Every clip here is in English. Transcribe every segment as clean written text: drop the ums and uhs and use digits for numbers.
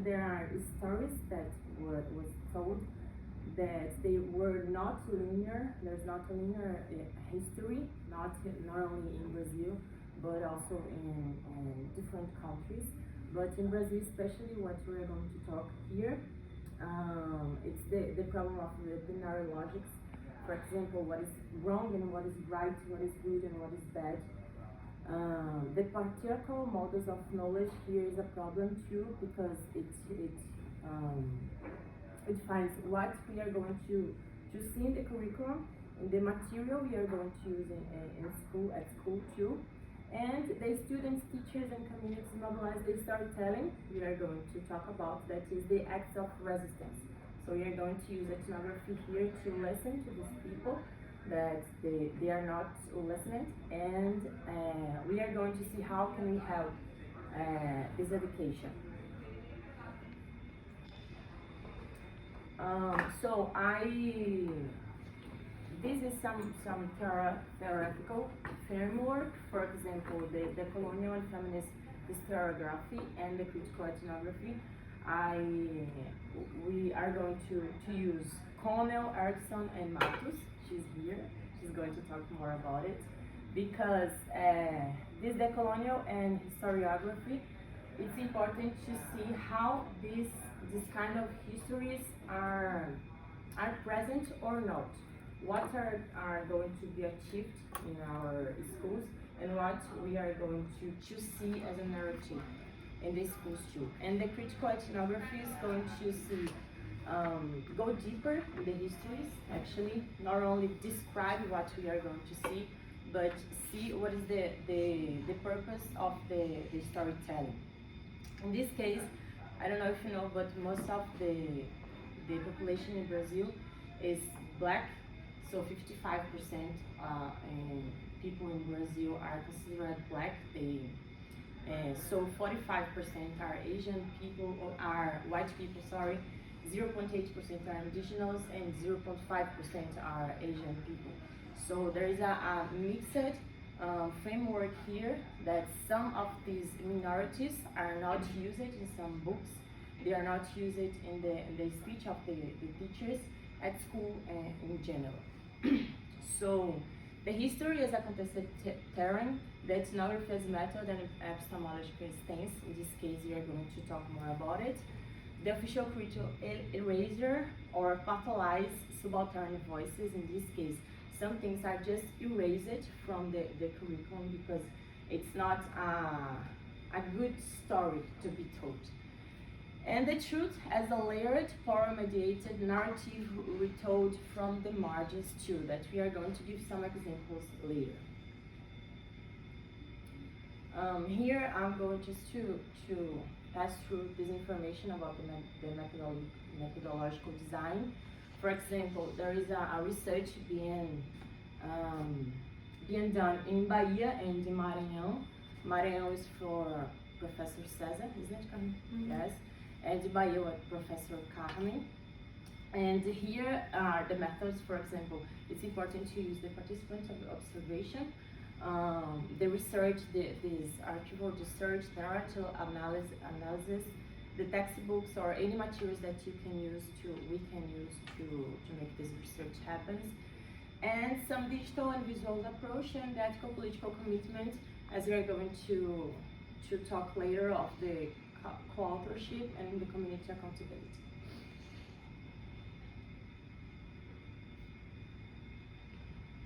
there are stories that was told that they were not linear. There's not a linear history, not only in Brazil, but also in different countries. But in Brazil, especially what we're going to talk here, it's the problem of the binary logics. For example, what is wrong and what is right, what is good and what is bad. The patriarchal models of knowledge here is a problem too, because it finds what we are going to see in the curriculum, in the material we are going to use in school, at school too. And the students, teachers, and communities mobilize the storytelling we are going to talk about, that is the acts of resistance. So we are going to use ethnography here to listen to these people that they are not listening, and we are going to see how can we help this education. This is some theoretical framework. For example, the colonial and feminist historiography and the critical ethnography. We are going to use Cornell, Erickson, and Mattos. She's here. She's going to talk more about it, because this decolonial and historiography, it's important to see how this kind of histories are present or not. What are going to be achieved in our schools, and what we are going to see as a narrative in the schools too. And the critical ethnography is going to see, go deeper in the histories, actually, not only describe what we are going to see, but see what is the purpose of the storytelling. In this case, I don't know if you know, but most of the population in Brazil is black, so 55% people in Brazil are considered black. So 45% are Asian people, or are white people, sorry. 0.8% are indigenous, and 0.5% are Asian people. So there is a mixed framework here that some of these minorities are not used in some books. They are not used in the speech of the teachers at school and in general. So the history is a contested terrain. The ethnography as method and epistemological stance. In this case, we are going to talk more about it. The official critical erasure or pathologize subaltern voices. In this case, some things are just erased from the curriculum because it's not a good story to be told. And the truth as a layered, power-mediated narrative retold from the margins too, that we are going to give some examples later. Here I'm going just to pass through this information about the methodological design. For example, there is a research being done in Bahia and in Maranhão. Maranhão is for Professor César, isn't it, Carmen? Mm-hmm. Yes. And Bahia with Professor Carmen. And here are the methods. For example, it's important to use the participant observation, the research, this archival research, narrative analysis, the textbooks or any materials that we can use to make this research happen, and some digital and visual approach and ethical political commitment, as we are going to talk later, of the co-authorship and the community accountability.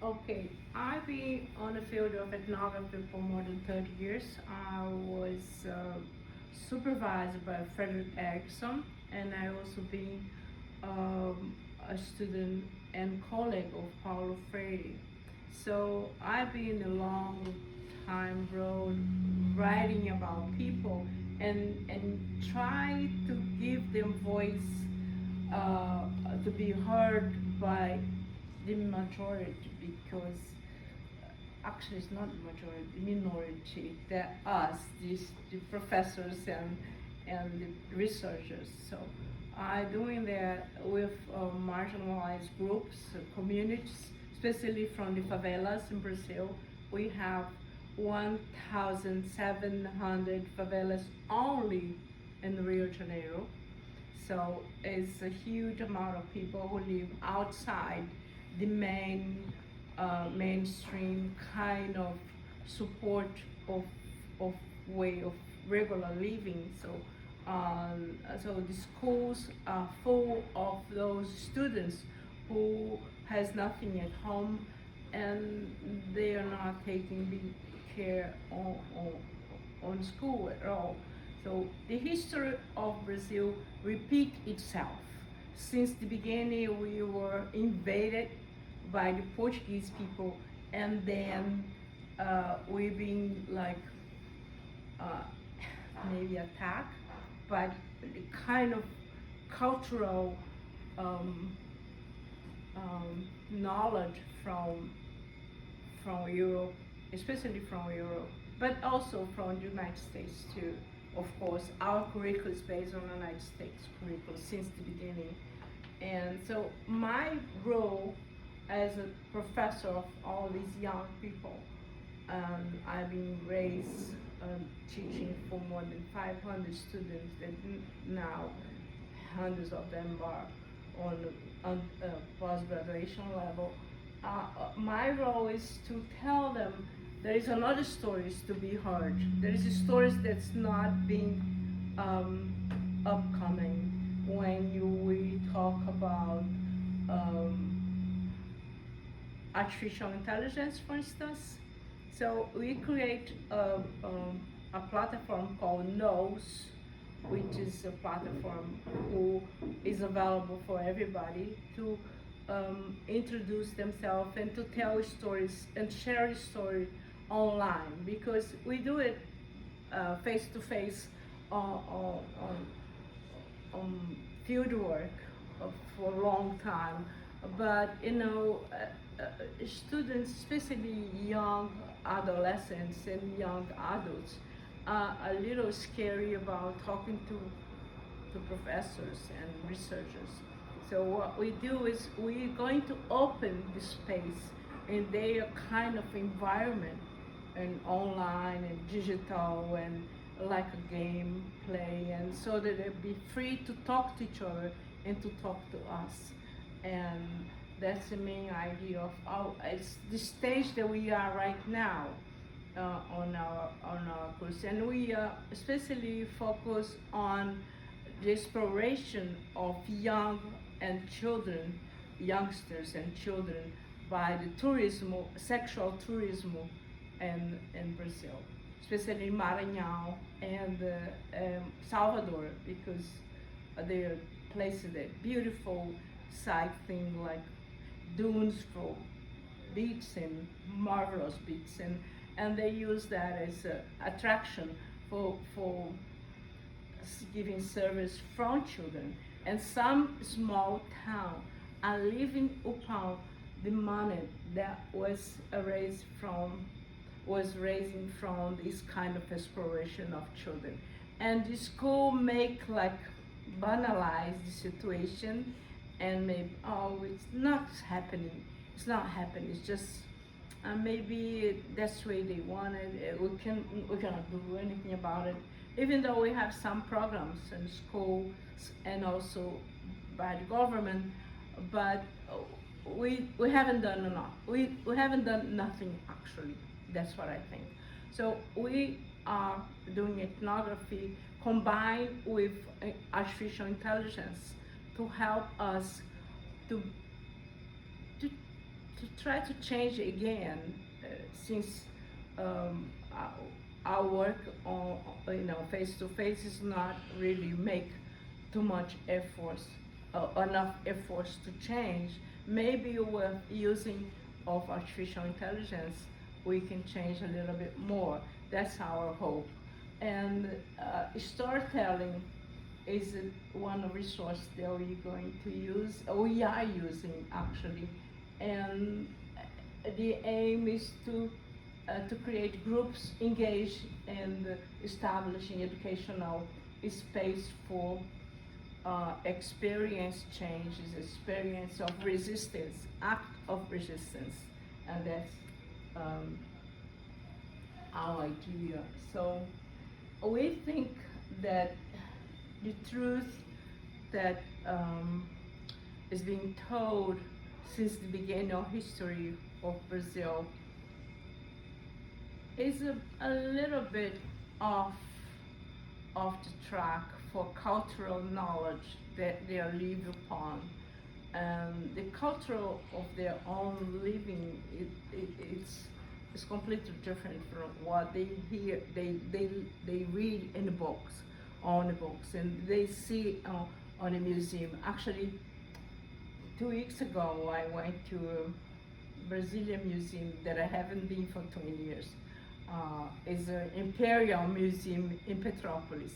Okay, I've been on the field of ethnography for more than 30 years. I was supervised by Frederick Erickson, and I also been a student and colleague of Paulo Freire. So I've been a long time road writing about people and try to give them voice to be heard by the majority, because actually it's not the majority, the minority, that us, the professors and the researchers. So I'm doing that with marginalized groups, communities, especially from the favelas in Brazil. We have 1,700 favelas only in Rio de Janeiro. So it's a huge amount of people who live outside the mainstream kind of support of, of way of regular living. So the schools are full of those students who has nothing at home, and they are not taking big care on school at all. So the history of Brazil repeat itself. Since the beginning, we were invaded by the Portuguese people, and then we've been like uh, maybe attacked, but the kind of cultural um, knowledge from Europe, especially from Europe, but also from the United States too. Of course, our curriculum is based on the United States curriculum since the beginning. And so my role as a professor of all these young people, I've been raised teaching for more than 500 students, and now hundreds of them are on post-graduation level. My role is to tell them there is another stories to be heard. There is stories that's not being upcoming when we talk about artificial intelligence, for instance. So we create a platform called Knows, which is a platform who is available for everybody to introduce themselves and to tell stories and share stories online, because we do it face to face on field work for a long time. But students, especially young adolescents and young adults, are a little scary about talking to professors and researchers. So what we do is we're going to open the space in their kind of environment, and online and digital and like a game play, and so that they'll be free to talk to each other and to talk to us. And that's the main idea of it's the stage that we are right now on our course, and we especially focus on the exploration of youngsters and children by the tourism, sexual tourism in Brazil, especially Maranhão and Salvador, because they are places that beautiful sighting, like dunes for beach and marvelous beach, and they use that as an attraction for giving service from children. And some small town are living upon the money that was raising from this kind of exploration of children. And the school make like banalize the situation and maybe, oh, it's not happening. It's not happening. It's just maybe that's the way they want it. We cannot do anything about it. Even though we have some programs in schools and also by the government, but we haven't done enough. We haven't done nothing actually. That's what I think. So we are doing ethnography combined with artificial intelligence to help us to try to change again, since our work on face to face is not really make too much efforts, enough efforts to change. Maybe with using of artificial intelligence, we can change a little bit more. That's our hope. And storytelling is one resource that we're going to use, we are using actually. And the aim is to create groups engaged in establishing educational space for experience changes, experience of resistance, act of resistance, and that's our idea. So we think that the truth that is being told since the beginning of history of Brazil is a little bit off the track for cultural knowledge that they are living upon. The culture of their own living, it's completely different from what they hear, they read in the books, on the books, and they see on the museum. Actually, 2 weeks ago, I went to a Brazilian museum that I haven't been for 20 years. It's an Imperial Museum in Petrópolis.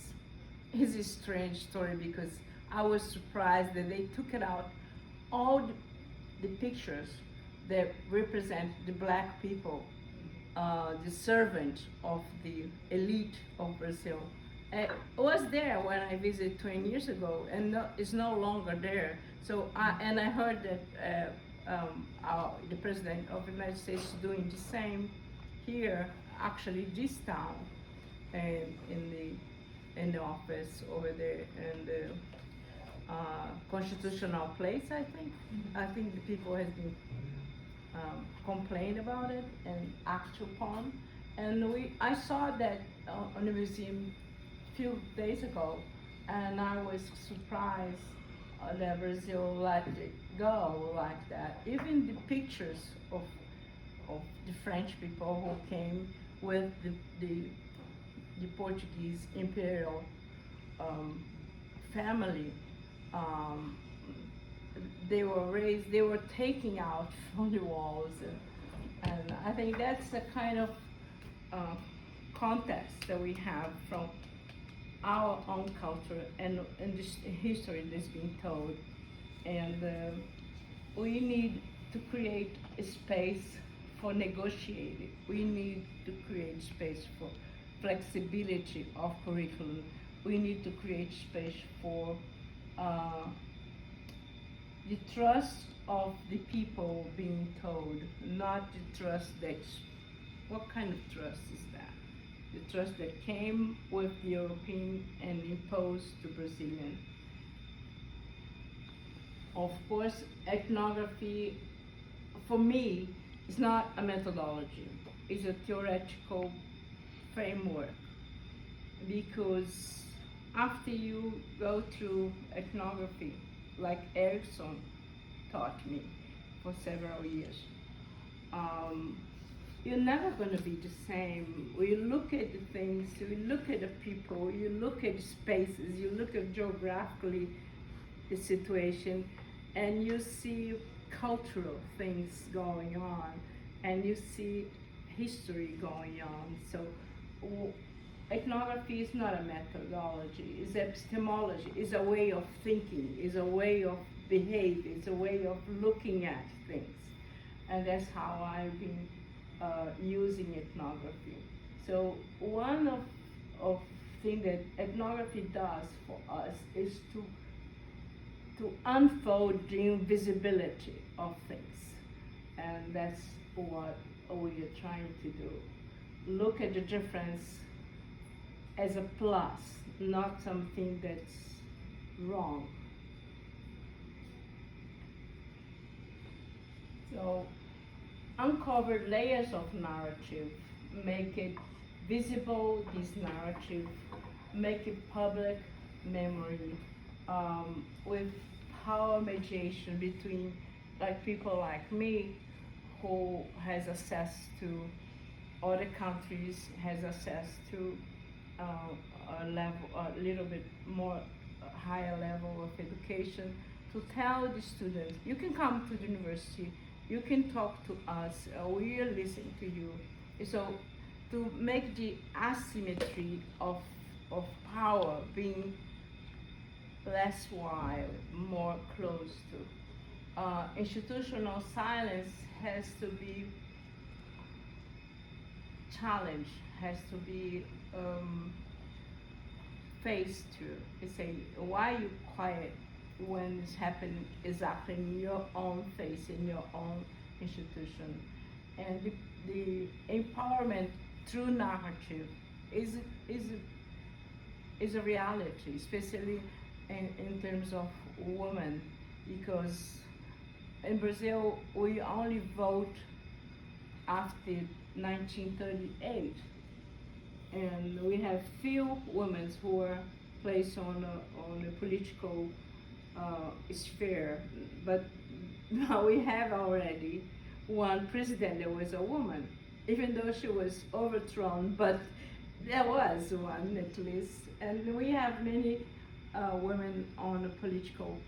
It's a strange story because I was surprised that they took it out all the pictures that represent the black people, the servant of the elite of Brazil. It was there when I visited 20 years ago, and it's no longer there. So I heard that the president of the United States is doing the same here, actually this town, in the office over there in the constitutional place. I think the people has been complained about it and act upon, and I saw that on the museum few days ago, and I was surprised that Brazil let it go like that. Even the pictures of the French people who came with the Portuguese imperial family, they were taking out from the walls, and I think that's the kind of context that we have from our own culture and this history that's being told. And we need to create a space for negotiating. We need to create space for flexibility of curriculum. We need to create space for the trust of the people being told, not the trust that's, what kind of trust is that? The trust that came with the European and imposed to Brazilian. Of course, ethnography, for me, is not a methodology. It's a theoretical framework, because after you go through ethnography, like Erickson taught me for several years, you're never going to be the same. We look at the things, we look at the people, you look at the spaces, you look at geographically the situation, and you see cultural things going on, and you see history going on. So ethnography is not a methodology, it's epistemology, it's a way of thinking, it's a way of behavior, it's a way of looking at things. And that's how I've been using ethnography. So one of things that ethnography does for us is to unfold the invisibility of things. And that's what we are trying to do. Look at the difference as a plus, not something that's wrong. So uncover layers of narrative, make it visible, this narrative, make it public memory, with power mediation between people like me, who has access to other countries, has access to a little bit more higher level of education, to tell the students, you can come to the university, you can talk to us, we are listening to you. So to make the asymmetry of power being less wide, more close to. Institutional silence has to be challenged, has to be faced to. It's saying, why are you quiet when it's happening exactly in your own face, in your own institution? And the empowerment through narrative is is a reality, especially in terms of women, because in Brazil we only vote after 1938, and we have few women who are placed on a political sphere, but now we have already one president that was a woman, even though she was overthrown, but there was one at least, and we have many women on a political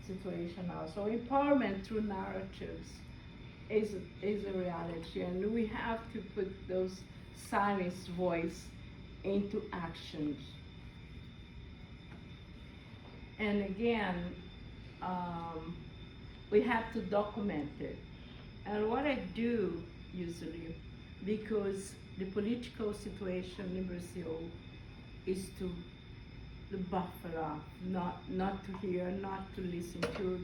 situation now. So empowerment through narratives is a reality, and we have to put those silenced voice into actions. And again, we have to document it. And what I do usually, because the political situation in Brazil is to buffer up, not to hear, not to listen to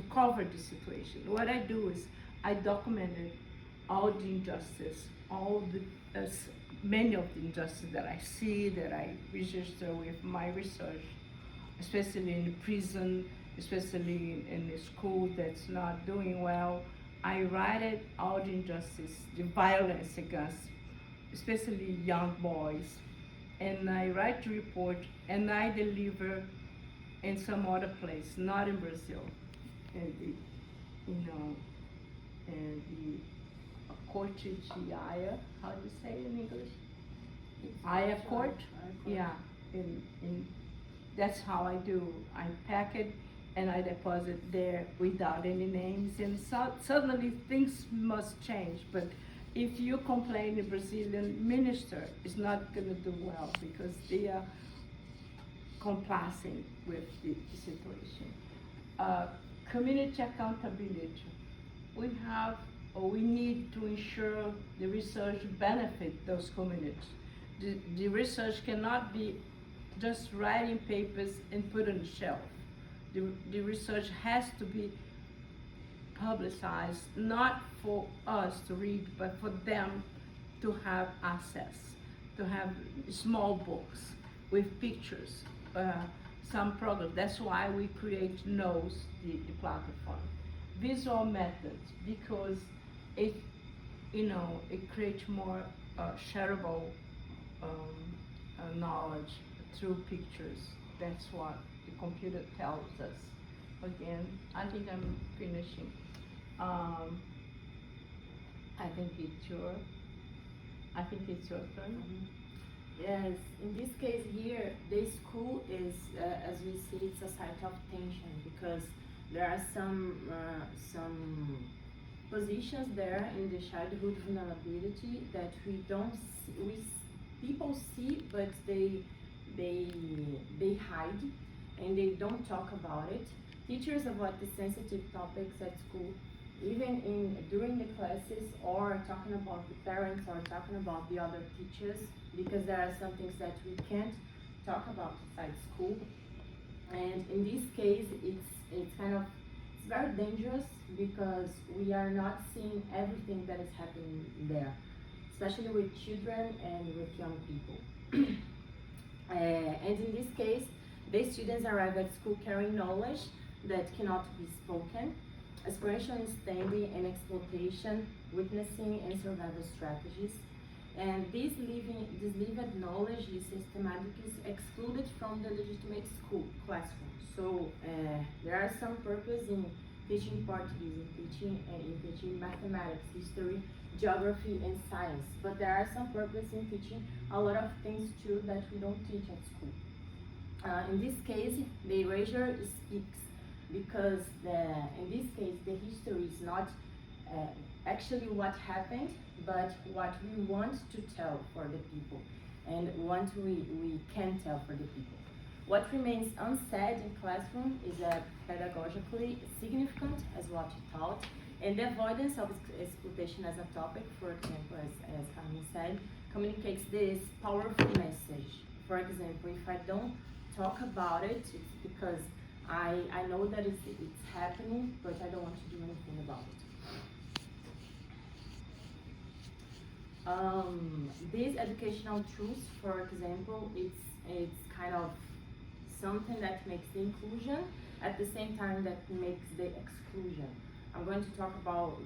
cover the situation. What I do is I documented all the injustice, all the many of the injustices that I see, that I register with my research, especially in the prison, especially in the school that's not doing well. I write it, all the injustice, the violence against, especially young boys, and I write the report and I deliver in some other place, not in Brazil, and the Corte de Haia, how do you say it in English? Haia Court, yeah, in that's how I do. I pack it and I deposit there without any names, and suddenly things must change. But if you complain, the Brazilian minister is not going to do well because they are complacent with the situation. Community accountability. We need to ensure the research benefit those communities. The research cannot be just writing papers and put on the shelf. The research has to be publicized, not for us to read, but for them to have access, to have small books with pictures, some programs. That's why we create NOS, the platform. Visual methods, because it creates more shareable knowledge through pictures. That's what the computer tells us. Again, I think I'm finishing. I think it's your turn. Yes, in this case here, the school is, as we see, it's a site of tension because there are some positions there in the childhood vulnerability that we don't see, people see, but they hide and they don't talk about it. Teachers avoid the sensitive topics at school, even during the classes, or talking about the parents or talking about the other teachers, because there are some things that we can't talk about inside school. And in this case, it's very dangerous because we are not seeing everything that is happening there, especially with children and with young people. And in this case, the students arrive at school carrying knowledge that cannot be spoken, aspiration understanding and exploitation, witnessing and survival strategies. And this lived knowledge is systematically excluded from the legitimate school classroom. So there are some purpose in teaching Portuguese, in teaching mathematics, history, geography, and science. But there are some purpose in teaching a lot of things too that we don't teach at school. In this case, the erasure speaks because in this case the history is not actually what happened, but what we want to tell for the people and what we can tell for the people. What remains unsaid in classroom is pedagogically significant as what you taught, and the avoidance of exploitation as a topic, for example, as Carmen said, communicates this powerful message. For example, if I don't talk about it, it's because I know that it's happening, but I don't want to do anything about it. These educational tools, for example, it's kind of something that makes the inclusion at the same time that makes the exclusion. I'm going to talk about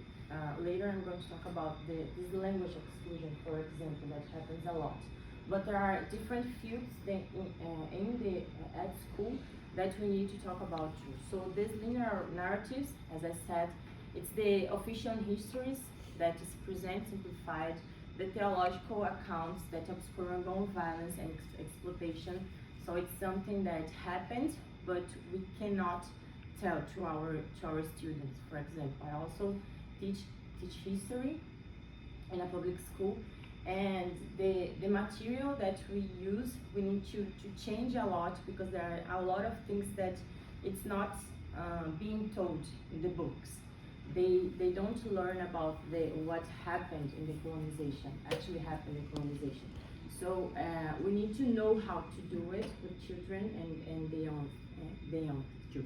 later. I'm going to talk about this language exclusion, for example, that happens a lot. But there are different fields at school that we need to talk about too. So these linear narratives, as I said, it's the official histories that is present simplified, the theological accounts that obscure ongoing violence and exploitation. So it's something that happened, but we cannot tell to our students. For example, I also teach history in a public school, and the material that we use, we need to change a lot, because there are a lot of things that it's not being told in the books. They don't learn about what happened in the colonization, actually happened in colonization. So we need to know how to do it with children and they young too.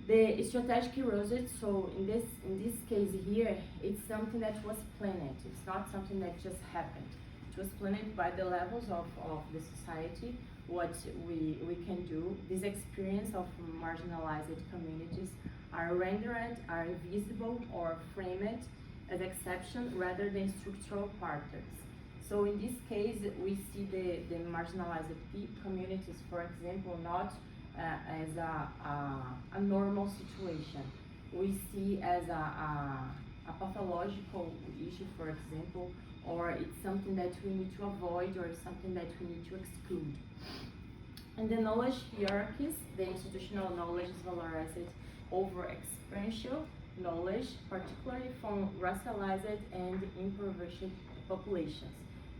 The strategic erosion, so in this case here, it's something that was planned. It's not something that just happened. It was planned by the levels of the society, what we can do. This experience of marginalized communities are rendered, are invisible or framed as exception rather than structural patterns. So in this case, we see the marginalized communities, for example, not as a normal situation. We see as a pathological issue, for example, or it's something that we need to avoid, or something that we need to exclude. And the knowledge hierarchies, the institutional knowledge is valorized over experiential knowledge, particularly from racialized and impoverished populations.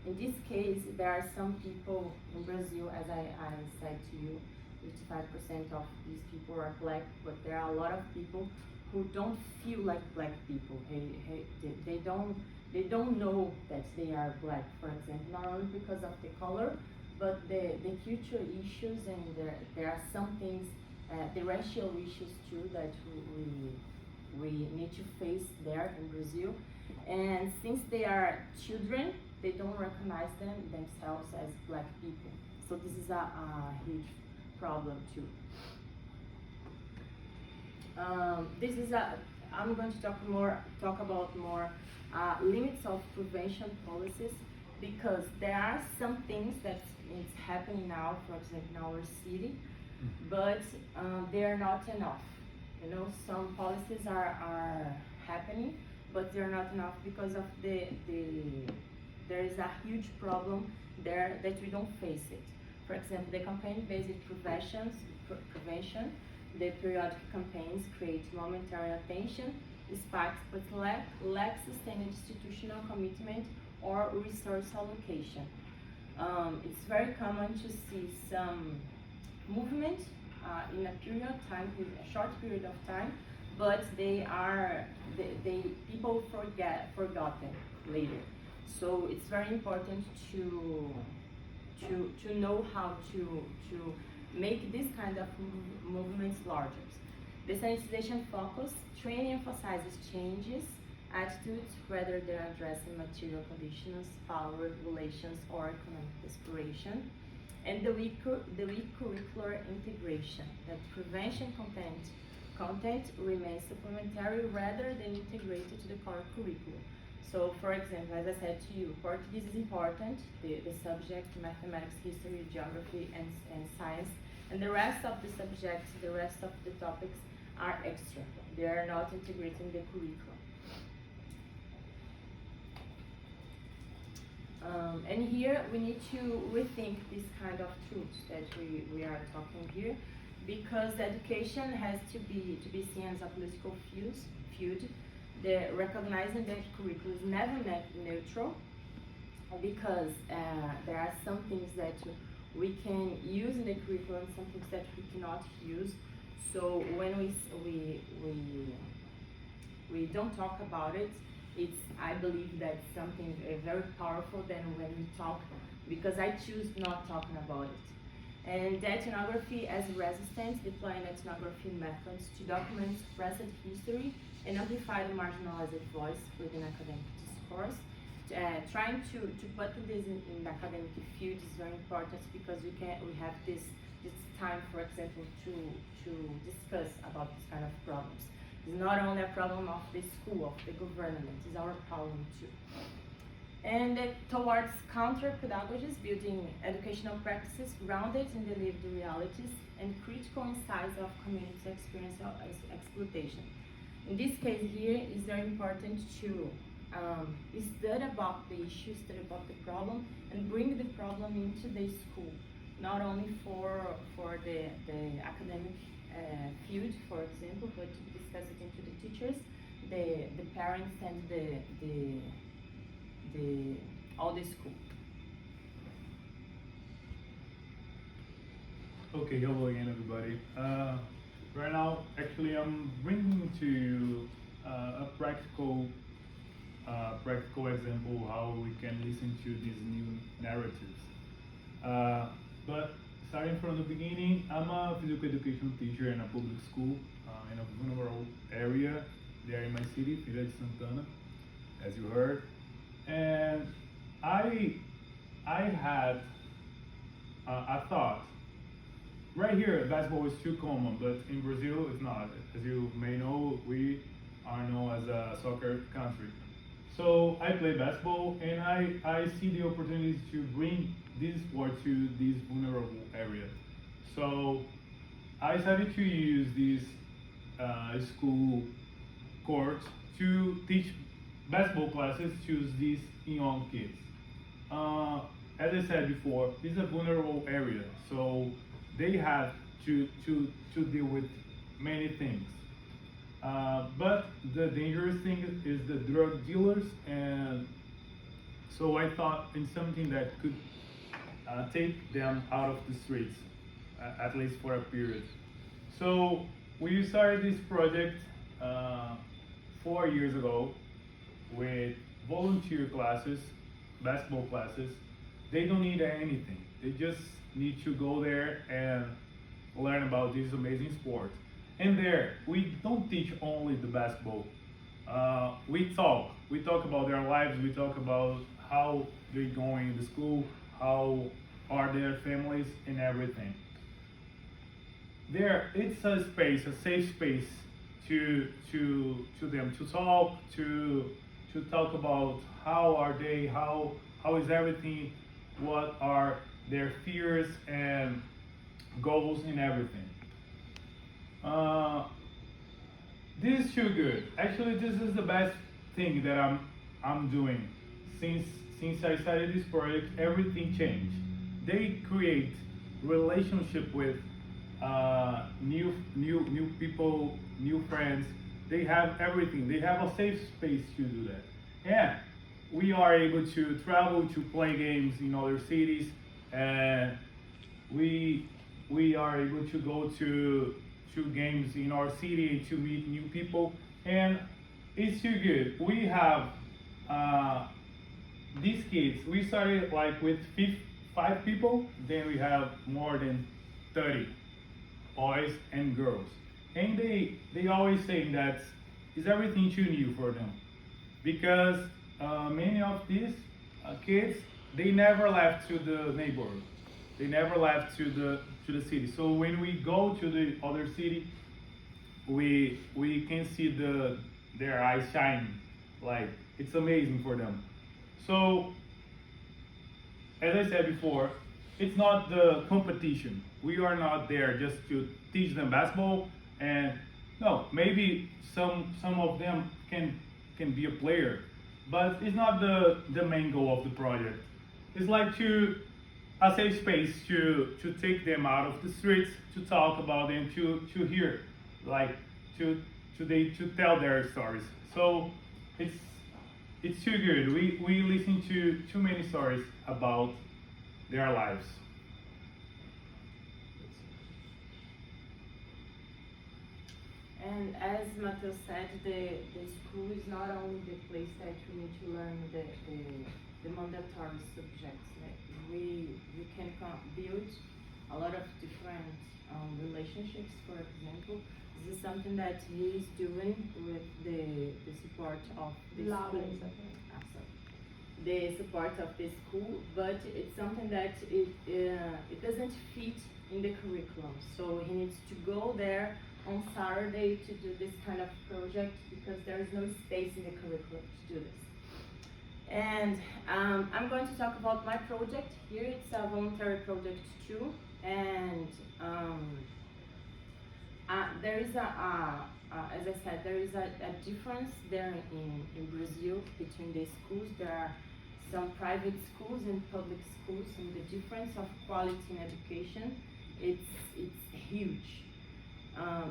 In this case, there are some people in Brazil, as I said to you, 55% of these people are black, but there are a lot of people who don't feel like black people. They don't know that they are black, for example, not only because of the color, but the cultural issues, and there are some things, the racial issues too, that we need to face there in Brazil. And since they are children, they don't recognize themselves as black people. So this is a huge problem too. I'm going to talk about more limits of prevention policies, because there are some things that is happening now, for example, in our city, but they are not enough. You know, some policies are happening, but they're not enough because of there is a huge problem there that we don't face it. For example, the campaign-based prevention, the periodic campaigns create momentary attention, sparks, but lack sustained institutional commitment or resource allocation. It's very common to see some movement in a short period of time, but people forgotten later. So it's very important to know how to make this kind of movements larger. The sensitization focus training emphasizes changes, attitudes, rather than addressing material conditions, power relations, or economic desperation. And the weak curricular integration, that prevention content remains supplementary rather than integrated to the core curriculum. So, for example, as I said to you, Portuguese is important, the subject, mathematics, history, geography, and science, and the rest of the subjects, the rest of the topics are extra. They are not integrated in the curriculum. And here we need to rethink this kind of truths that we are talking here, because education has to be seen as a political field. The recognizing that curriculum is never neutral, because there are some things that we can use in the curriculum, some things that we cannot use. So when we don't talk about it, I believe that's something very powerful than when we talk, because I choose not talking about it. And the ethnography as resistance, deploying ethnography methods to document present history and amplify the marginalized voice within academic discourse. trying to put this in the academic field is very important because we have this time, for example, to discuss about this kind of problems. It's not only a problem of the school, of the government, it's our problem too. And towards counter-pedagogies, building educational practices grounded in the lived realities and critical insights of community experience of exploitation. In this case here, it's very important to study about the issue, study about the problem, and bring the problem into the school, not only for the academic field, for example, but to discuss it into the teachers, the parents, and all the school. Okay, hello again, everybody. Right now, actually, I'm bringing to you a practical example how we can listen to these new narratives. But starting from the beginning, I'm a physical education teacher in a public school in a vulnerable area there in my city, Feira de Santana, as you heard. And I had a thought. Right here, basketball is too common, but in Brazil, it's not. As you may know, we are known as a soccer country. So I play basketball, and I see the opportunities to bring this sport to these vulnerable areas. So I decided to use this school court to teach basketball classes to these young kids. As I said before, this is a vulnerable area, so they have to deal with many things. But the dangerous thing is the drug dealers, and so I thought in something that could take them out of the streets, at least for a period. So we started this project 4 years ago with volunteer classes, basketball classes. They don't need anything. They just need to go there and learn about this amazing sport. And there, we don't teach only the basketball. We talk about their lives. We talk about how they're going to school, how are their families, and everything. There, it's a space, a safe space to them to talk about how are they, how is everything, what are their fears and goals and everything. This is too good. Actually, this is the best thing that I'm doing. Since I started this project, everything changed. They create relationship with new people, new friends. They have everything. They have a safe space to do that. And we are able to travel to play games in other cities, and we are able to go to games in our city to meet new people, and it's too good. We have these kids. We started like with 5 people, then we have more than 30 boys and girls, and they always say that is everything too new for them, because many of these kids, they never left to the neighborhood. They never left to the city. So when we go to the other city, we can see their eyes shining. Like, it's amazing for them. So as I said before, it's not the competition. We are not there just to teach them basketball, and no, maybe some of them can be a player, but it's not the main goal of the project. It's like a safe space to take them out of the streets, to talk about them, to hear, like to tell their stories. So it's too good. We listen to too many stories about their lives. And as Mattos said, the school is not only the place that we need to learn the mandatory subjects. Like we can build a lot of different relationships. For example, this is something that he is doing with the support of the Laura school. is okay. Absolutely. the support of the school, but it's something that it doesn't fit in the curriculum. So he needs to go there on Saturday to do this kind of project because there is no space in the curriculum to do this. And I'm going to talk about my project here. It's a voluntary project too, and there is as I said, there is a difference there in Brazil between the schools. There are some private schools and public schools, and the difference of quality in education, it's huge.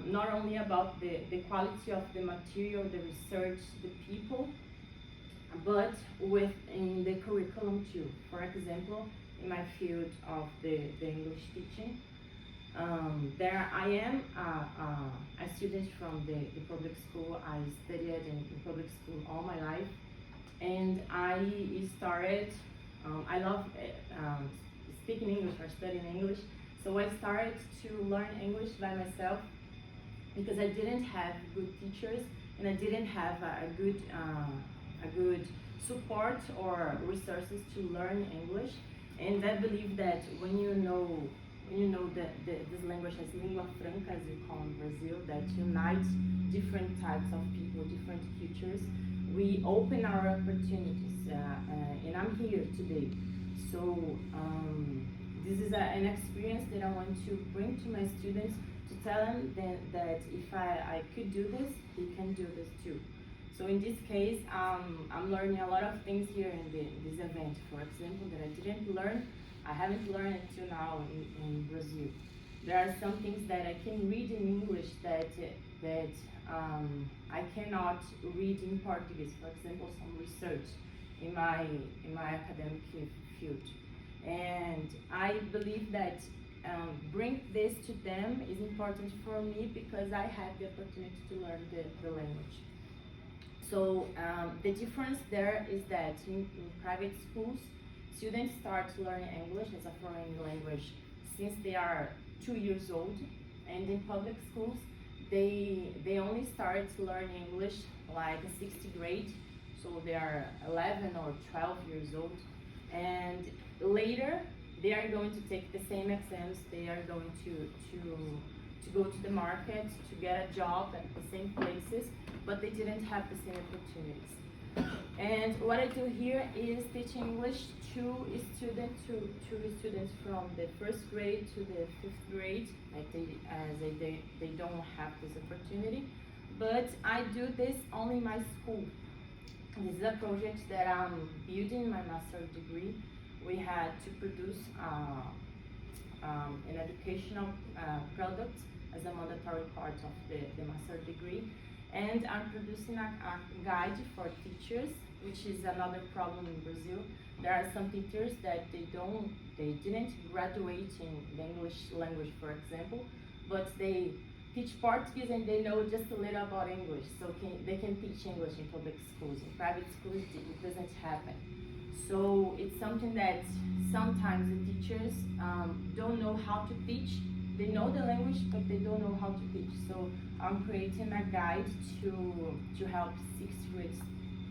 Not only about the quality of the material, the research, the people, but within the curriculum too. For example, in my field of the English teaching, there I am a student from the public school. I studied in public school all my life, and I started, I love speaking English or studying English, so I started to learn English by myself because I didn't have good teachers and I didn't have a good support or resources to learn English. And I believe that when you know that this language as lingua franca, as we call in Brazil, that unites different types of people, different cultures, we open our opportunities, and I'm here today. So this is an experience that I want to bring to my students, to tell them that if I could do this, they can do this too. So in this case, I'm learning a lot of things here in this event. For example, that I didn't learn, I haven't learned until now in Brazil. There are some things that I can read in English that I cannot read in Portuguese. For example, some research in my academic field. And I believe that bring this to them is important for me because I had the opportunity to learn the language. So the difference there is that in private schools, students start learning English as a foreign language since they are 2 years old, and in public schools, they only start learning English like a 6th grade, so they are 11 or 12 years old, and later they are going to take the same exams. They are going to go to the market to get a job at the same places, but they didn't have the same opportunities. And what I do here is teaching English to students from the 1st grade to the 5th grade, like they don't have this opportunity. But I do this only in my school. This is a project that I'm building my master's degree. We had to produce an educational product as a mandatory part of the master's degree. And I'm producing a guide for teachers, which is another problem in Brazil. There are some teachers that they didn't graduate in the English language, for example, but they teach Portuguese and they know just a little about English, so they can teach English in public schools. In private schools, it doesn't happen. So it's something that sometimes the teachers don't know how to teach. They know the language, but they don't know how to teach. So I'm creating a guide to help 6th grade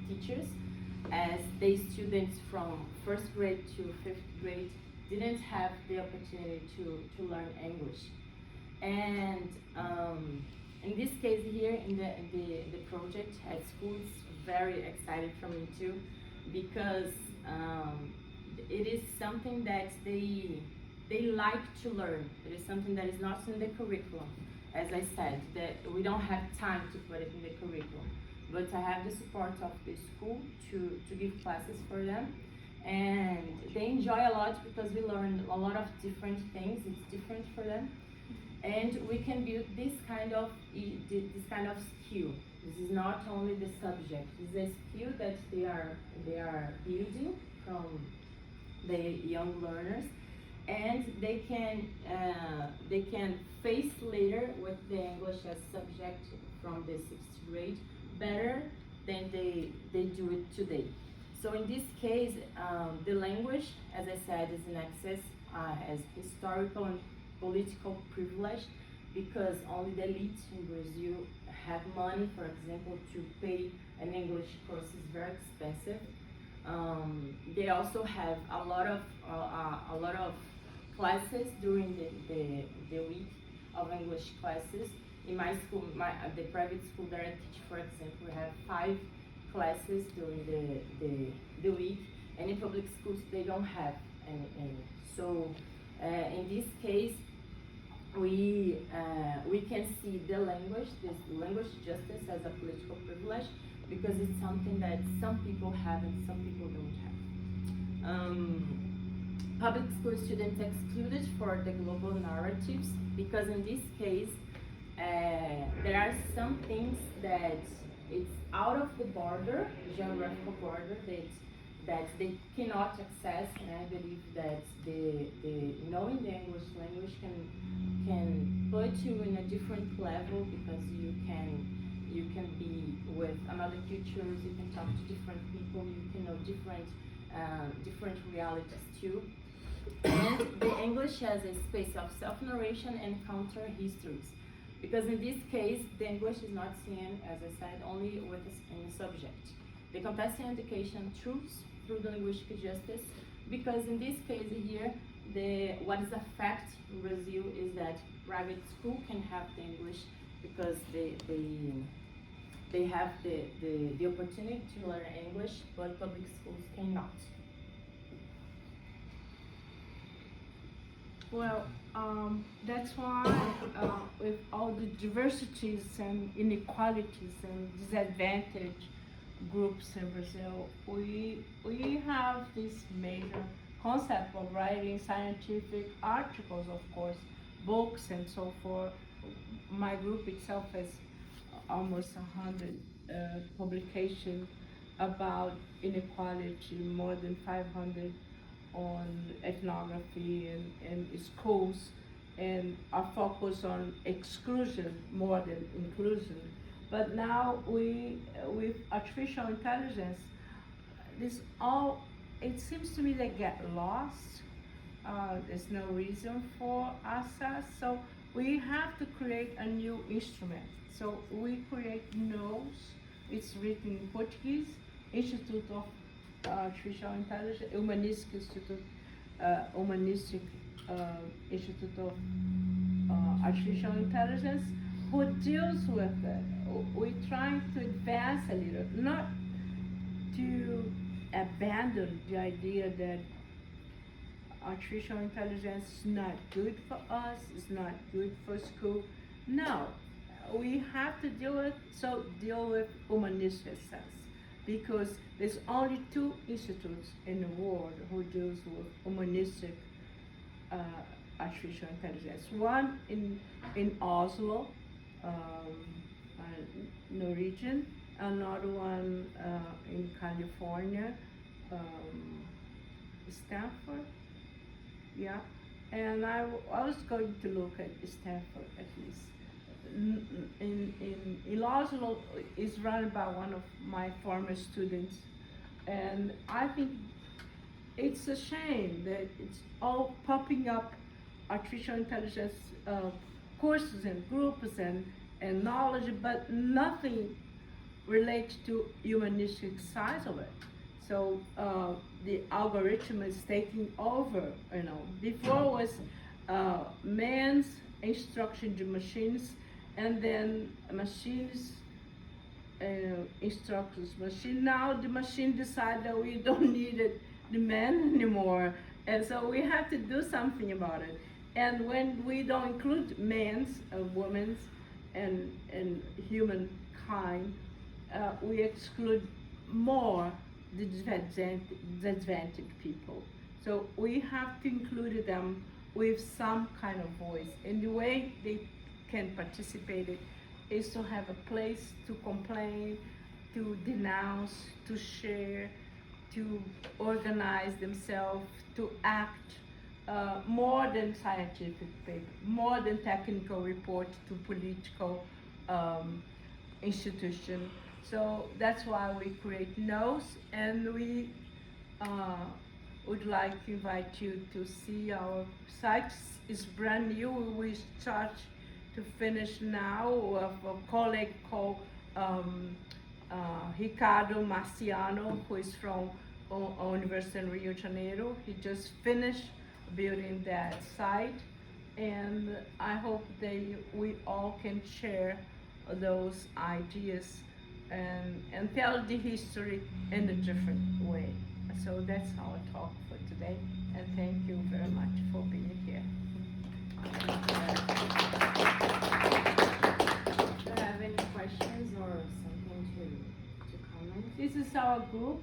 teachers, as the students from 1st grade to 5th grade didn't have the opportunity to learn English. And in this case here, in the project at school, it's very exciting for me too, because it is something that they like to learn. It is something that is not in the curriculum. As I said, that we don't have time to put it in the curriculum. But I have the support of the school to give classes for them. And they enjoy a lot because we learn a lot of different things. It's different for them. And we can build this kind of skill. This is not only the subject. This is a skill that they are building from the young learners, and they can face later with the English as subject from the 6th grade better than they do it today. So in this case, the language, as I said, is in access, has historical and political privilege, because only the elites in Brazil have money, for example, to pay an English course is very expensive. They also have a lot of classes during the week of English classes. In my school, the private school that I teach, for example, we have 5 classes during the week, and in public schools they don't have any. So in this case, we can see the language, this language justice as a political privilege, because it's something that some people have and some people don't have. Public school students excluded for the global narratives, because in this case, there are some things that it's out of the border, geographical border, that they cannot access, and I believe that the knowing the English language can put you in a different level, because you can be with another cultures, you can talk to different people, you can know different realities too. And the English has a space of self-narration and counter histories, because in this case, the English is not seen, as I said, only with a subject. The contesting education through the linguistic justice, because in this case here, what is a fact in Brazil is that private school can have the English because they have the opportunity to learn English, but public schools cannot. Well, that's why with all the diversities and inequalities and disadvantaged groups in Brazil, we have this major concept of writing scientific articles, of course, books and so forth. My group itself has almost 100 publications about inequality, more than 500 on ethnography and schools, and are focused on exclusion more than inclusion. But now with artificial intelligence, this all, it seems to me they get lost. There's no reason for access, so we have to create a new instrument. So we create NOS, it's written in Portuguese, Institute of Artificial Intelligence, Humanistic Institute of Artificial Intelligence, who deals with it. We're trying to advance a little, not to abandon the idea that artificial intelligence is not good for us, it's not good for school. No, we have to deal with humanistic sense, because there's only 2 institutes in the world who deals with humanistic artificial intelligence. One in Oslo, Norwegian, another one in California, Stanford, yeah. And I was going to look at Stanford at least. In Oslo is run by one of my former students, and I think it's a shame that it's all popping up artificial intelligence courses and groups and knowledge, but nothing relates to humanistic side of it. So the algorithm is taking over. Before was man's instruction to machines, and then machines instructions machine. Now the machine decide that we don't need the man anymore, and so we have to do something about it. And when we don't include men's, women's, and humankind, we exclude more the disadvantaged people. So we have to include them with some kind of voice. And the way they can participate is to have a place to complain, to denounce, to share, to organize themselves, to act, more than scientific paper, more than technical report to political institution. So that's why we create NOS, and we would like to invite you to see our site. It's brand new. We start to finish now with a colleague called Ricardo Marciano, who is from University in Rio de Janeiro. He just finished building that site, and I hope we all can share those ideas and tell the history in a different way. So that's our talk for today, and thank you very much for being here. Do you have any questions or something to comment? This is our group.